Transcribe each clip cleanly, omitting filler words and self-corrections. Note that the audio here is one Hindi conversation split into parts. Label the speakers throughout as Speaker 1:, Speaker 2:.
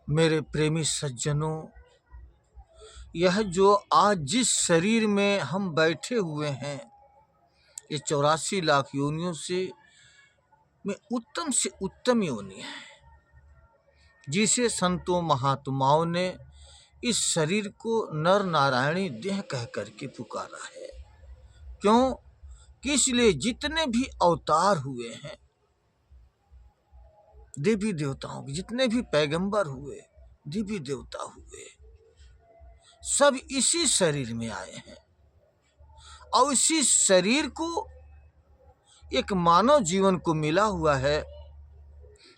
Speaker 1: मेरे प्रेमी सज्जनों, यह जो आज जिस शरीर में हम बैठे हुए हैं, ये 84 लाख योनियों में उत्तम से उत्तम योनि है, जिसे संतों महात्माओं ने इस शरीर को नर नारायणी देह कह करके पुकारा है। क्यों कि इसलिए जितने भी अवतार हुए हैं, देवी देवताओं के जितने भी पैगंबर हुए, देवी देवता हुए, सब इसी शरीर में आए हैं और इसी शरीर को एक मानव जीवन को मिला हुआ है,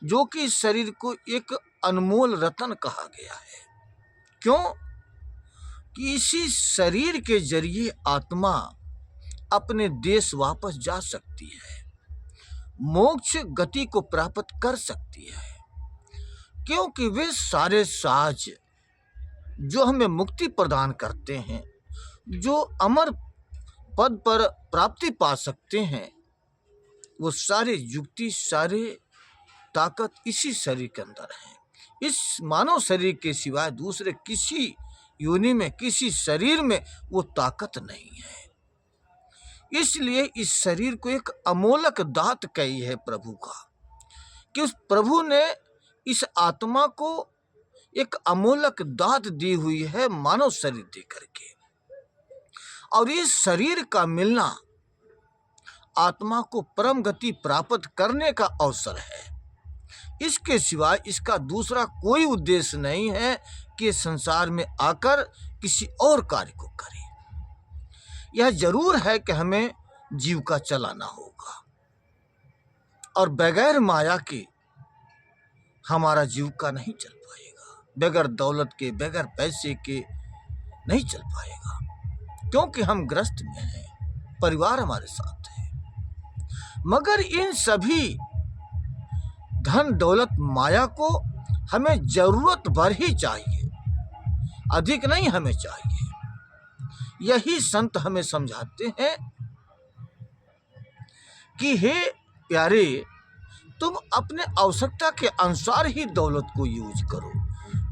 Speaker 1: जो कि इस शरीर को एक अनमोल रत्न कहा गया है। क्यों कि इसी शरीर के जरिए आत्मा अपने देश वापस जा सकती है, मोक्ष गति को प्राप्त कर सकती है, क्योंकि वे सारे साज जो हमें मुक्ति प्रदान करते हैं, जो अमर पद पर प्राप्ति पा सकते हैं, वो सारे युक्ति सारे ताकत इसी शरीर के अंदर है। इस मानव शरीर के सिवाय दूसरे किसी योनि में, किसी शरीर में वो ताकत नहीं है। इसलिए इस शरीर को एक अमोलक दात कही है प्रभु का, कि उस प्रभु ने इस आत्मा को एक अमोलक दात दी हुई है, मानव शरीर दे करके। और इस शरीर का मिलना आत्मा को परम गति प्राप्त करने का अवसर है। इसके सिवाय इसका दूसरा कोई उद्देश्य नहीं है कि संसार में आकर किसी और कार्य को करे। यह जरूर है कि हमें जीविका चलाना होगा, और बगैर माया के हमारा जीविका नहीं चल पाएगा, बगैर दौलत के, बगैर पैसे के नहीं चल पाएगा, क्योंकि हम ग्रस्त में हैं, परिवार हमारे साथ है। मगर इन सभी धन दौलत माया को हमें जरूरत भर ही चाहिए, अधिक नहीं हमें चाहिए। यही संत हमें समझाते हैं कि हे प्यारे, तुम अपने आवश्यकता के अनुसार ही दौलत को यूज करो,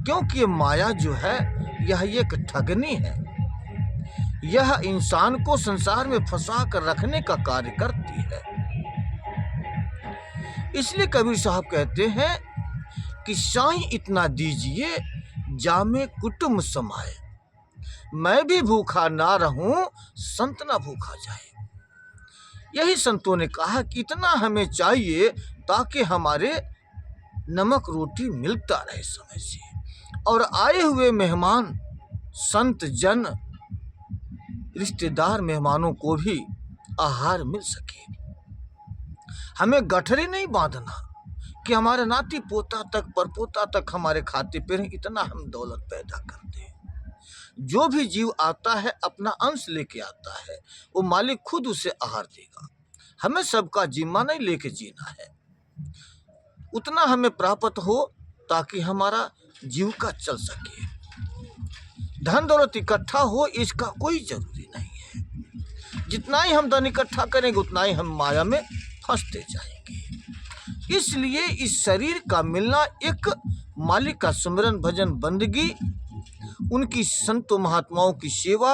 Speaker 1: क्योंकि माया जो है यह एक ठगनी है। यह इंसान को संसार में फंसा कर रखने का कार्य करती है। इसलिए कबीर साहब कहते हैं कि साईं इतना दीजिए जामे कुटुंब समाए, मैं भी भूखा ना रहूं संत ना भूखा जाए। यही संतों ने कहा कि इतना हमें चाहिए ताकि हमारे नमक रोटी मिलता रहे समय से, और आए हुए मेहमान संत जन रिश्तेदार मेहमानों को भी आहार मिल सके। हमें गठरी नहीं बांधना कि हमारे नाती पोता तक परपोता तक हमारे खाते पे इतना हम दौलत पैदा कर दें। जो भी जीव आता है अपना अंश लेके आता है, वो मालिक खुद उसे आहार देगा। हमें सबका जिम्मा नहीं लेके जीना है, उतना हमें प्राप्त हो ताकि हमारा जीविका चल सके। धन दौलत इकट्ठा हो इसका कोई जरूरी नहीं है, जितना ही हम धन इकट्ठा करेंगे उतना ही हम माया में फंसते जाएंगे। इसलिए इस शरीर का मिलना एक मालिक का सुमिरन भजन बंदगी, उनकी संतों महात्माओं की सेवा,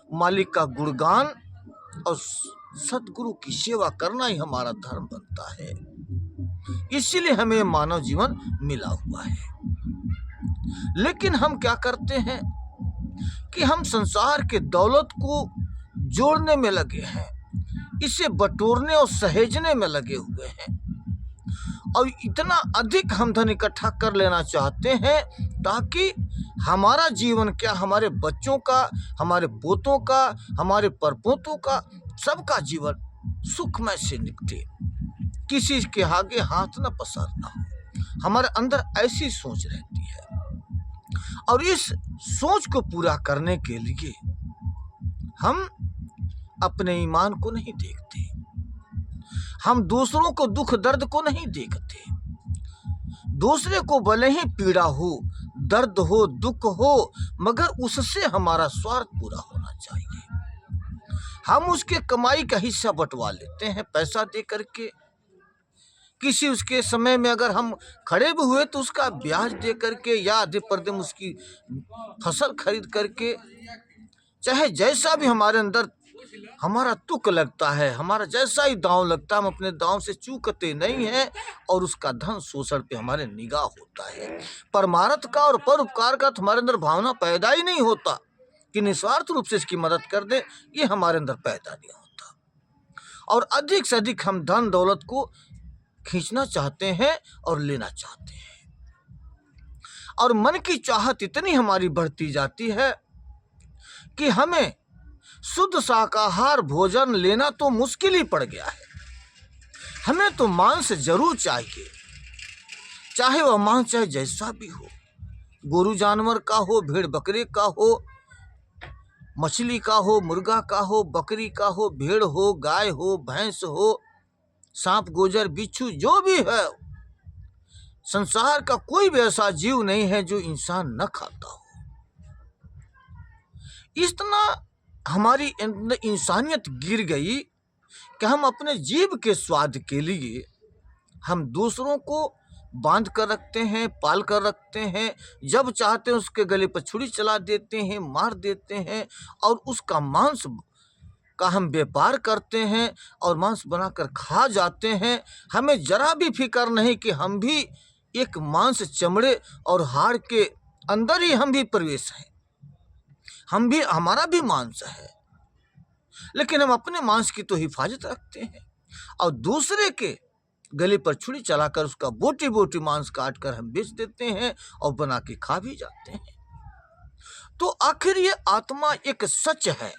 Speaker 1: मालिक का गुणगान और सतगुरु की सेवा करना ही हमारा धर्म बनता है। इसीलिए हमें मानव जीवन मिला हुआ है। लेकिन हम क्या करते हैं कि हम संसार के दौलत को जोड़ने में लगे हैं, इसे बटोरने और सहेजने में लगे हुए हैं, और इतना अधिक हम धन इकट्ठा कर लेना चाहते हैं ताकि हमारा जीवन क्या, हमारे बच्चों का, हमारे पोतों का, हमारे परपोतों का, सबका जीवन सुखमय से निकले, किसी के आगे हाथ न पसारना हो। हमारे अंदर ऐसी सोच रहती है, और इस सोच को पूरा करने के लिए हम अपने ईमान को नहीं देखते, हम दूसरों को दुख दर्द को नहीं देखते। दूसरे को भले ही पीड़ा हो, दर्द हो, दुख हो, मगर उससे हमारा स्वार्थ पूरा होना चाहिए। हम उसके कमाई का हिस्सा बंटवा लेते हैं पैसा दे करके, किसी उसके समय में अगर हम खड़े भी हुए तो उसका ब्याज दे करके या आधे पर्दे में उसकी फसल खरीद करके, चाहे जैसा भी हमारे अंदर हमारा तुक लगता है, हमारा जैसा ही दांव लगता है, हम अपने दांव से चूकते नहीं हैं और उसका धन शोषण पे हमारे निगाह होता है। परमार्थ का और परोपकार का तो हमारे अंदर भावना पैदा ही नहीं होता कि निस्वार्थ रूप से इसकी मदद कर दे, ये हमारे अंदर पैदा नहीं होता। और अधिक से अधिक हम धन दौलत को खींचना चाहते हैं और लेना चाहते हैं, और मन की चाहत इतनी हमारी बढ़ती जाती है कि हमें शुद्ध शाकाहार भोजन लेना तो मुश्किल ही पड़ गया है। हमें तो मांस जरूर चाहिए, चाहे वह मांस चाहे जैसा भी हो, गोरू जानवर का हो, भेड़ बकरे का हो, मछली का हो, मुर्गा का हो, बकरी का हो, भेड़ हो, गाय हो, भैंस हो, सांप गोजर बिच्छू जो भी है। संसार का कोई भी ऐसा जीव नहीं है जो इंसान न खाता हो। इतना हमारी इंसानियत गिर गई कि हम अपने जीभ के स्वाद के लिए हम दूसरों को बांध कर रखते हैं, पाल कर रखते हैं, जब चाहते हैं उसके गले पर छुरी चला देते हैं, मार देते हैं, और उसका मांस का हम व्यापार करते हैं और मांस बनाकर खा जाते हैं। हमें जरा भी फिक्र नहीं कि हम भी एक मांस, चमड़े और हाड़ के अंदर ही हम भी प्रवेश हैं, हम भी, हमारा भी मांस है, लेकिन हम अपने मांस की तो हिफाजत रखते हैं और दूसरे के गले पर छुरी चलाकर उसका बोटी बोटी मांस काट कर हम बेच देते हैं और बना के खा भी जाते हैं। तो आखिर ये आत्मा एक सच है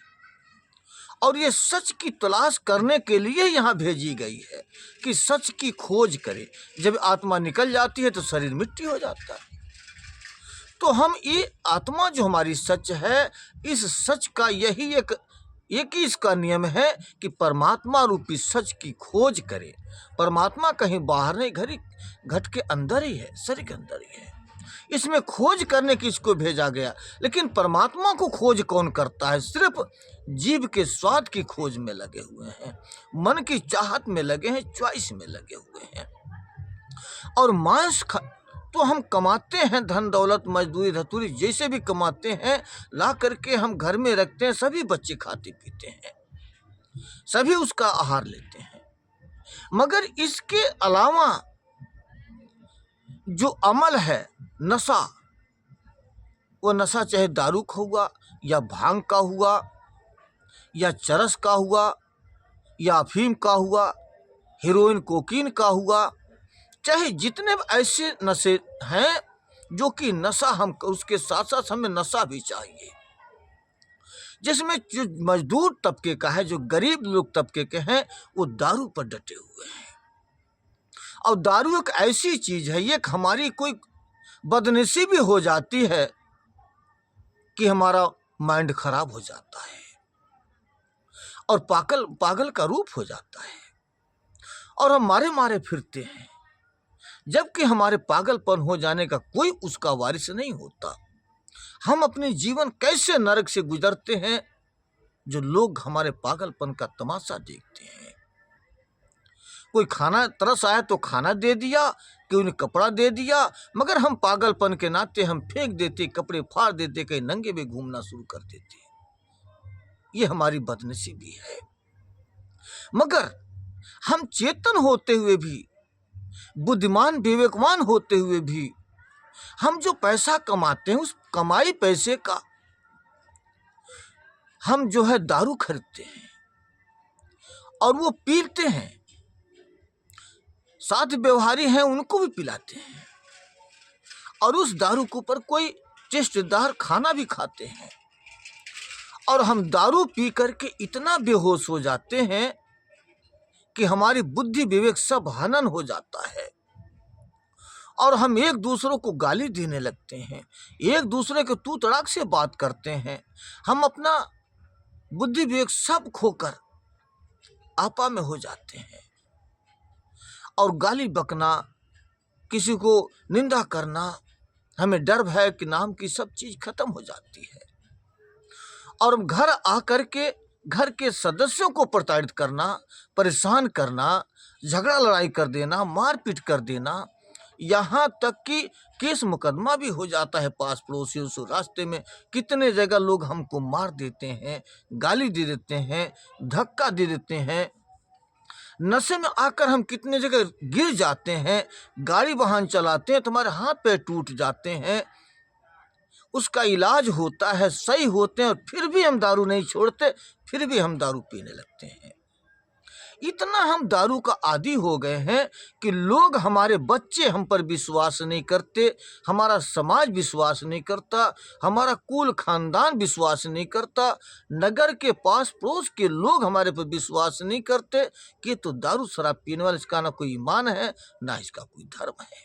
Speaker 1: और ये सच की तलाश करने के लिए यहाँ भेजी गई है कि सच की खोज करे। जब आत्मा निकल जाती है तो शरीर मिट्टी हो जाता है। तो हम ये आत्मा जो हमारी सच है, इस सच का यही एक ही इसका नियम है कि परमात्मा रूपी सच की खोज करे। परमात्मा कहीं बाहर नहीं, घट के अंदर ही है, शरीर के अंदर ही है। इसमें खोज करने की इसको भेजा गया, लेकिन परमात्मा को खोज कौन करता है? सिर्फ जीव के स्वाद की खोज में लगे हुए हैं, मन की चाहत में लगे हैं, च्वाइस में लगे हुए हैं। और मांस तो हम कमाते हैं, धन दौलत मजदूरी धतूरी जैसे भी कमाते हैं, ला करके हम घर में रखते हैं, सभी बच्चे खाते पीते हैं, सभी उसका आहार लेते हैं। मगर इसके अलावा जो अमल है, नशा, वो नशा चाहे दारू का हुआ या भांग का हुआ या चरस का हुआ या अफीम का हुआ, हीरोइन कोकीन का हुआ, चाहे जितने ऐसे नशे हैं जो कि नशा, हम उसके साथ साथ हमें नशा भी चाहिए, जिसमें जो मजदूर तबके का है, जो गरीब लोग तबके के हैं, वो दारू पर डटे हुए हैं। और दारू एक ऐसी चीज है, ये हमारी कोई बदनसीबी भी हो जाती है कि हमारा माइंड खराब हो जाता है और पागल का रूप हो जाता है और हम मारे मारे फिरते हैं, जबकि हमारे पागलपन हो जाने का कोई उसका वारिस नहीं होता। हम अपने जीवन कैसे नरक से गुजरते हैं, जो लोग हमारे पागलपन का तमाशा देखते हैं। कोई खाना तरस आया तो खाना दे दिया, कि उन्हें कपड़ा दे दिया, मगर हम पागलपन के नाते हम फेंक देते, कपड़े फाड़ देते, कहीं नंगे में घूमना शुरू कर देते। ये हमारी बदनसीबी है। मगर हम चेतन होते हुए भी, बुद्धिमान विवेकवान होते हुए भी, हम जो पैसा कमाते हैं, उस कमाई पैसे का हम जो है दारू खरीदते हैं और वो पीते हैं, साथ व्यवहारी हैं उनको भी पिलाते हैं, और उस दारू के ऊपर कोई टेस्टदार खाना भी खाते हैं, और हम दारू पी करके इतना बेहोश हो जाते हैं कि हमारी बुद्धि विवेक सब हनन हो जाता है और हम एक दूसरे को गाली देने लगते हैं, एक दूसरे के तू तड़ाक से बात करते हैं। हम अपना बुद्धि विवेक सब खोकर आपा में हो जाते हैं और गाली बकना, किसी को निंदा करना, हमें डर भय कि नाम की सब चीज खत्म हो जाती है और घर आकर के घर के सदस्यों को प्रताड़ित करना, परेशान करना, झगड़ा लड़ाई कर देना, मारपीट कर देना, यहाँ तक कि केस मुकदमा भी हो जाता है पास पड़ोसियों से। रास्ते में कितने जगह लोग हमको मार देते हैं, गाली दे देते हैं, धक्का दे देते हैं। नशे में आकर हम कितने जगह गिर जाते हैं, गाड़ी वाहन चलाते हैं तो हमारे हाथ पैर टूट जाते हैं, उसका इलाज होता है, सही होते हैं, और फिर भी हम दारू नहीं छोड़ते, फिर भी हम दारू पीने लगते हैं। इतना हम दारू का आदी हो गए हैं कि लोग, हमारे बच्चे हम पर विश्वास नहीं करते, हमारा समाज विश्वास नहीं करता, हमारा कुल खानदान विश्वास नहीं करता, नगर के पास पड़ोस के लोग हमारे पर विश्वास नहीं करते कि तो दारू शराब पीने वाला, इसका ना कोई ईमान है ना इसका कोई धर्म है।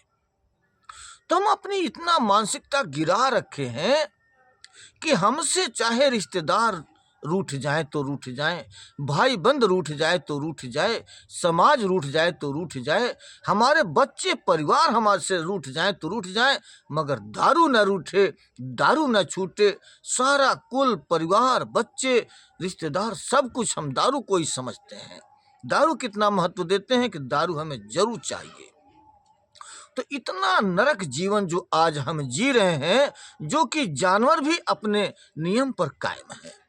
Speaker 1: तो हम अपनी इतना मानसिकता गिरा रखे हैं कि हमसे चाहे रिश्तेदार रूठ जाए तो रूठ जाए, भाई बंद रूठ जाए तो रूठ जाए, समाज रूठ जाए तो रूठ जाए, हमारे बच्चे परिवार हमारे से रूठ जाए तो रूठ जाए, मगर दारू न रूठे, दारू न छूटे। सारा कुल परिवार, बच्चे, रिश्तेदार, सब कुछ हम दारू को ही समझते हैं। दारू कितना महत्व देते हैं कि दारू हमें जरूर चाहिए। तो इतना नरक जीवन जो आज हम जी रहे हैं, जो कि जानवर भी अपने नियम पर कायम है।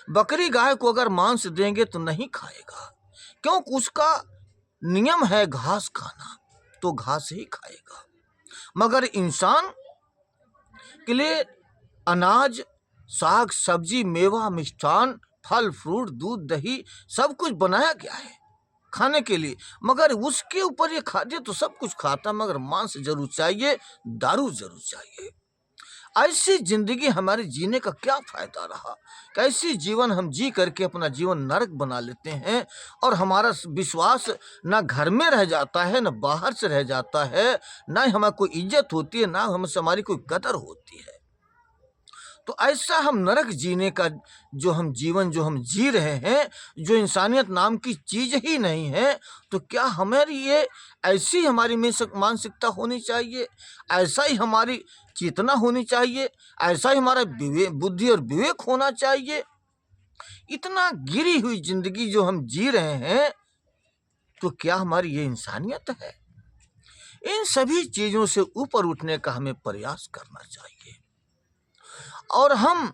Speaker 1: बकरी गाय को अगर मांस देंगे तो नहीं खाएगा, क्योंकि उसका नियम है घास खाना, तो घास ही खाएगा। मगर इंसान के लिए अनाज, साग सब्जी, मेवा, मिष्ठान, फल फ्रूट, दूध, दही सब कुछ बनाया गया है खाने के लिए, मगर उसके ऊपर ये खाद्य तो सब कुछ खाता, मगर मांस जरूर चाहिए, दारू जरूर चाहिए। ऐसी जिंदगी हमारे जीने का क्या फायदा रहा? कैसी जीवन हम जी करके अपना जीवन नरक बना लेते हैं, और हमारा विश्वास ना घर में रह जाता है, ना बाहर से रह जाता है, ना ही हमारी कोई इज्जत होती है, ना हमसे हमारी कोई कदर होती है। तो ऐसा हम नरक जीने का जो हम जीवन जो हम जी रहे हैं, जो इंसानियत नाम की चीज ही नहीं है, तो क्या हमारी ये ऐसी हमारी मानसिकता होनी चाहिए, ऐसा ही हमारी चेतना होनी चाहिए, ऐसा ही हमारा बुद्धि और विवेक होना चाहिए? इतना गिरी हुई जिंदगी जो हम जी रहे हैं, तो क्या हमारी ये इंसानियत है? इन सभी चीजों से ऊपर उठने का हमें प्रयास करना चाहिए। और हम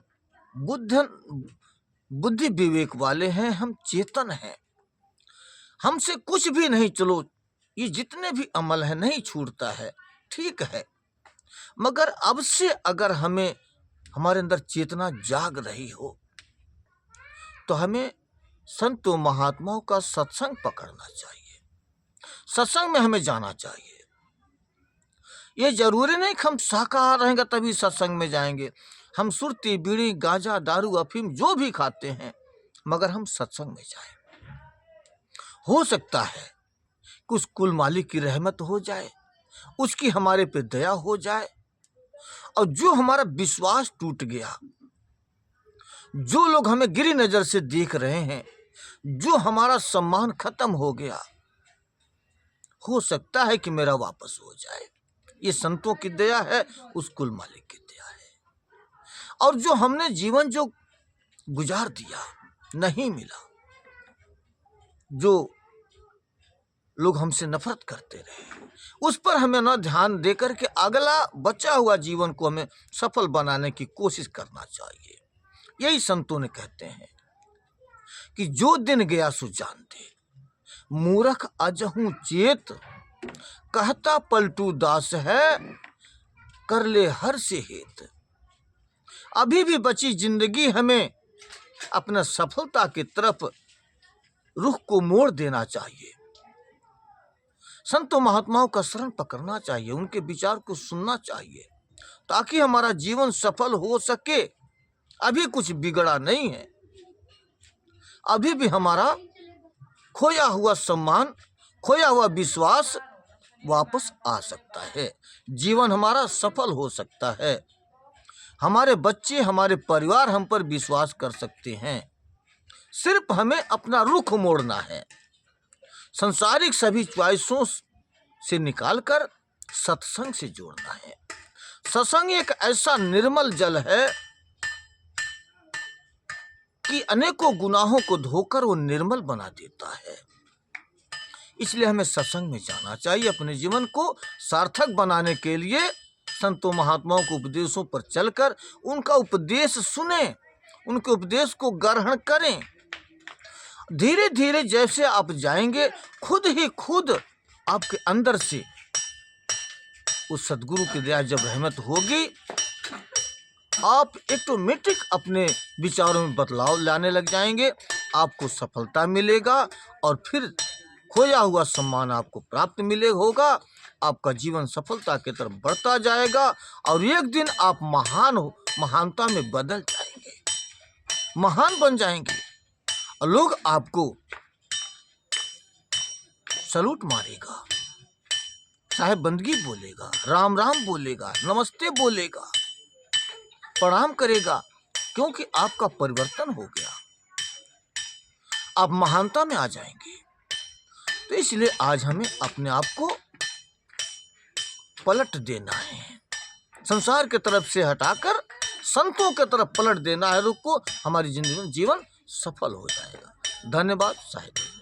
Speaker 1: बुद्धि विवेक वाले हैं, हम चेतन हैं, हमसे कुछ भी नहीं, चलो ये जितने भी अमल है नहीं छूटता है, ठीक है, मगर अब से अगर हमें हमारे अंदर चेतना जाग रही हो तो हमें संतों महात्माओं का सत्संग पकड़ना चाहिए, सत्संग में हमें जाना चाहिए। ये जरूरी नहीं कि हम शाकाहार रहेंगे तभी सत्संग में जाएंगे, हम सुरती, बीड़ी, गांजा, दारू, अफीम जो भी खाते हैं, मगर हम सत्संग में जाएं। हो सकता है कि उस कुल मालिक की रहमत हो जाए, उसकी हमारे पे दया हो जाए, और जो हमारा विश्वास टूट गया, जो लोग हमें गिरी नजर से देख रहे हैं, जो हमारा सम्मान खत्म हो गया, हो सकता है कि मेरा वापस हो जाए। ये संतों की दया है, उस कुल मालिक की दया है। और जो हमने जीवन जो गुजार दिया, नहीं मिला, जो लोग हमसे नफरत करते रहे, उस पर हमें न ध्यान देकर के अगला बचा हुआ जीवन को हमें सफल बनाने की कोशिश करना चाहिए। यही संतों ने कहते हैं कि जो दिन गया सो जान दे, मूर्ख अजहू चेत, कहता पलटू दास है, कर ले हर से हेत। अभी भी बची जिंदगी हमें अपना सफलता की तरफ रुख को मोड़ देना चाहिए, संतों महात्माओं का शरण पकड़ना चाहिए, उनके विचार को सुनना चाहिए, ताकि हमारा जीवन सफल हो सके। अभी कुछ बिगड़ा नहीं है, अभी भी हमारा खोया हुआ सम्मान, खोया हुआ विश्वास वापस आ सकता है, जीवन हमारा सफल हो सकता है, हमारे बच्चे, हमारे परिवार हम पर विश्वास कर सकते हैं। सिर्फ हमें अपना रुख मोड़ना है, संसारिक सभी च्वाइसों से निकालकर सत्संग से जोड़ना है। सत्संग एक ऐसा निर्मल जल है कि अनेकों गुनाहों को धोकर वो निर्मल बना देता है। इसलिए हमें सत्संग में जाना चाहिए। अपने जीवन को सार्थक बनाने के लिए संतों महात्माओं के उपदेशों पर चलकर उनका उपदेश सुने, उनके उपदेश को ग्रहण करें। धीरे धीरे जैसे आप जाएंगे, खुद ही खुद आपके अंदर से उस सदगुरु की दया जब रहमत होगी, आप ऑटोमेटिक अपने विचारों में बदलाव लाने लग जाएंगे, आपको सफलता मिलेगा और फिर खोया हुआ सम्मान आपको प्राप्त मिले होगा। आपका जीवन सफलता की तरफ बढ़ता जाएगा और एक दिन आप महानता में बदल जाएंगे, महान बन जाएंगे और लोग आपको सलूट मारेगा, चाहे बंदगी बोलेगा, राम राम बोलेगा, नमस्ते बोलेगा, प्रणाम करेगा, क्योंकि आपका परिवर्तन हो गया, आप महानता में आ जाएंगे। तो इसलिए आज हमें अपने आप को पलट देना है, संसार के तरफ से हटाकर संतों के तरफ पलट देना है रुख को। हमारी जिंदगी में जीवन सफल हो जाएगा। धन्यवाद साहिब।